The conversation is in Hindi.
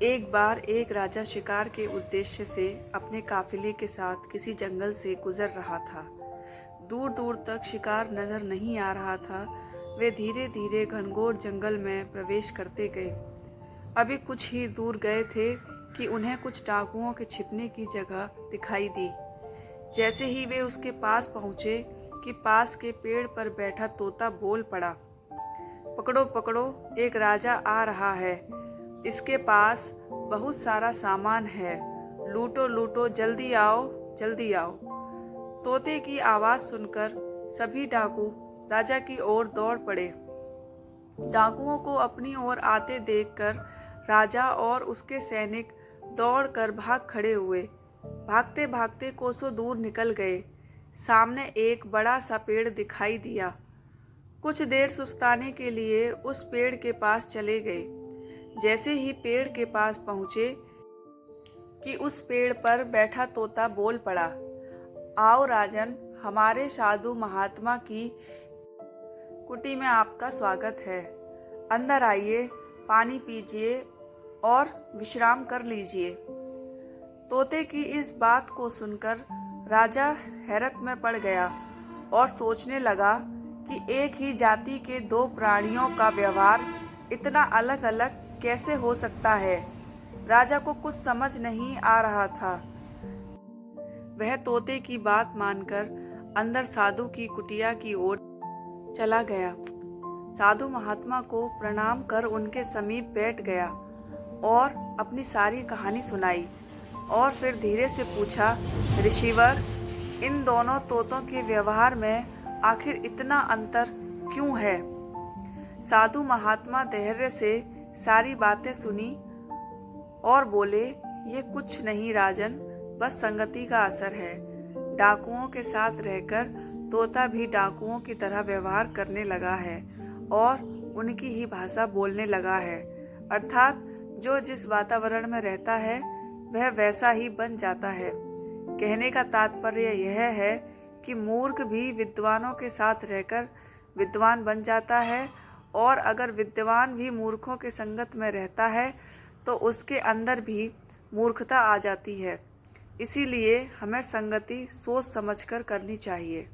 एक बार एक राजा शिकार के उद्देश्य से अपने काफिले के साथ किसी जंगल से गुजर रहा था। दूर दूर तक शिकार नजर नहीं आ रहा था। वे धीरे धीरे घनघोर जंगल में प्रवेश करते गए। अभी कुछ ही दूर गए थे कि उन्हें कुछ डाकुओं के छिपने की जगह दिखाई दी। जैसे ही वे उसके पास पहुंचे कि पास के पेड़ पर बैठा तोता बोल पड़ा, पकड़ो पकड़ो, एक राजा आ रहा है। इसके पास बहुत सारा सामान है, लूटो लूटो, जल्दी आओ जल्दी आओ। तोते की आवाज़ सुनकर सभी डाकू राजा की ओर दौड़ पड़े। डाकुओं को अपनी ओर आते देखकर राजा और उसके सैनिक दौड़कर भाग खड़े हुए। भागते भागते कोसों दूर निकल गए। सामने एक बड़ा सा पेड़ दिखाई दिया। कुछ देर सुस्ताने के लिए उस पेड़ के पास चले गए। जैसे ही पेड़ के पास पहुंचे कि उस पेड़ पर बैठा तोता बोल पड़ा, आओ राजन, हमारे साधु महात्मा की कुटी में आपका स्वागत है। अंदर आइए, पानी पीजिए और विश्राम कर लीजिए। तोते की इस बात को सुनकर राजा हैरत में पड़ गया और सोचने लगा कि एक ही जाति के दो प्राणियों का व्यवहार इतना अलग अलग कैसे हो सकता है। राजा को कुछ समझ नहीं आ रहा था। वह तोते की बात मानकर अंदर साधु की कुटिया की ओर चला गया। साधु महात्मा को प्रणाम कर उनके समीप बैठ गया और अपनी सारी कहानी सुनाई और फिर धीरे से पूछा, ऋषिवर, इन दोनों तोतों के व्यवहार में आखिर इतना अंतर क्यों है? साधु महात्मा धैर्य से सारी बातें सुनी और बोले, ये कुछ नहीं राजन, बस संगति का असर है। डाकुओं के साथ रहकर तोता भी डाकुओं की तरह व्यवहार करने लगा है और उनकी ही भाषा बोलने लगा है। अर्थात जो जिस वातावरण में रहता है वह वैसा ही बन जाता है। कहने का तात्पर्य यह है कि मूर्ख भी विद्वानों के साथ रहकर विद्वान बन जाता है, और अगर विद्वान भी मूर्खों के संगत में रहता है तो उसके अंदर भी मूर्खता आ जाती है। इसीलिए हमें संगति सोच समझकर करनी चाहिए।